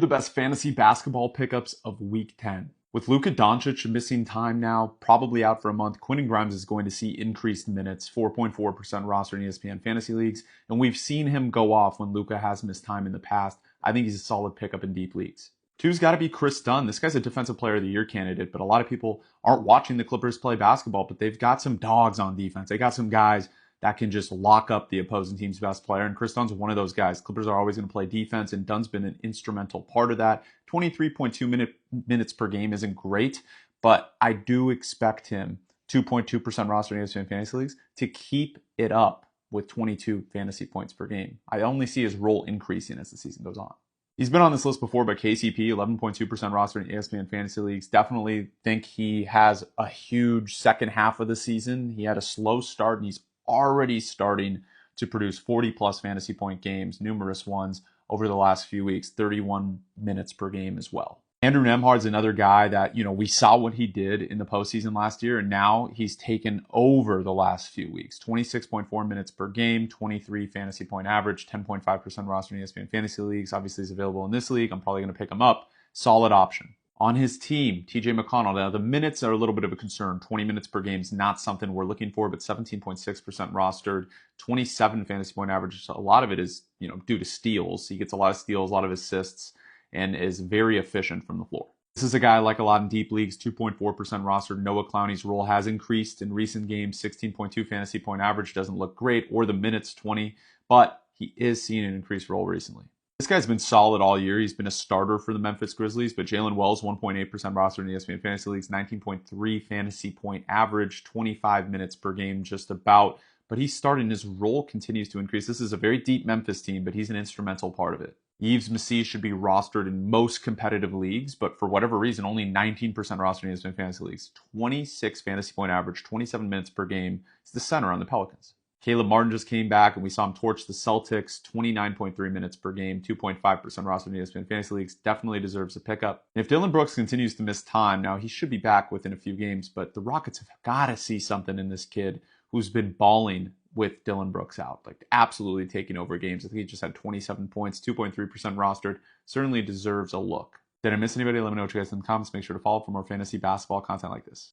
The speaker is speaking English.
The best fantasy basketball pickups of week 10. With Luka Doncic missing time now, probably out for a month, Quentin Grimes is going to see increased minutes, 4.4% roster in ESPN fantasy leagues, and we've seen him go off when Luka has missed time in the past. I think he's a solid pickup in deep leagues. Two's got to be Chris Dunn. This guy's a Defensive Player of the Year candidate, but a lot of people aren't watching the Clippers play basketball, but they've got some dogs on defense. They got some guys that can just lock up the opposing team's best player. And Chris Dunn's one of those guys. Clippers are always going to play defense, and Dunn's been an instrumental part of that. 23.2 minutes per game isn't great, but I do expect him, 2.2% roster in ESPN fantasy leagues, to keep it up with 22 fantasy points per game. I only see his role increasing as the season goes on. He's been on this list before, but KCP, 11.2% roster in ESPN fantasy leagues. Definitely think he has a huge second half of the season. He had a slow start, and he's already starting to produce 40 plus fantasy point games, numerous ones over the last few weeks, 31 minutes per game as well. Andrew Nembhard's another guy that, we saw what he did in the postseason last year, and now he's taken over the last few weeks. 26.4 minutes per game, 23 fantasy point average, 10.5% roster in ESPN fantasy leagues. Obviously, he's available in this league. I'm probably going to pick him up. Solid option. On his team, TJ McConnell. Now, the minutes are a little bit of a concern. 20 minutes per game is not something we're looking for, but 17.6% rostered, 27 fantasy point average. So a lot of it is, due to steals. He gets a lot of steals, a lot of assists, and is very efficient from the floor. This is a guy I like a lot in deep leagues, 2.4% rostered. Noah Clowney's role has increased in recent games, 16.2 fantasy point average. Doesn't look great, or the minutes 20, but he is seeing an increased role recently. This guy's been solid all year. He's been a starter for the Memphis Grizzlies, but Jalen Wells, 1.8% roster in ESPN fantasy leagues, 19.3 fantasy point average, 25 minutes per game just about. But he's starting, his role continues to increase. This is a very deep Memphis team, but he's an instrumental part of it. Yves Massis should be rostered in most competitive leagues, but for whatever reason, only 19% rostered in ESPN fantasy leagues. 26 fantasy point average, 27 minutes per game. He's the center on the Pelicans. Caleb Martin just came back, and we saw him torch the Celtics, 29.3 minutes per game, 2.5% rostered in ESPN fantasy leagues. Definitely deserves a pickup. And if Dillon Brooks continues to miss time, now he should be back within a few games, but the Rockets have got to see something in this kid who's been balling with Dillon Brooks out, like absolutely taking over games. I think he just had 27 points, 2.3% rostered. Certainly deserves a look. Did I miss anybody? Let me know what you guys think in the comments. Make sure to follow for more fantasy basketball content like this.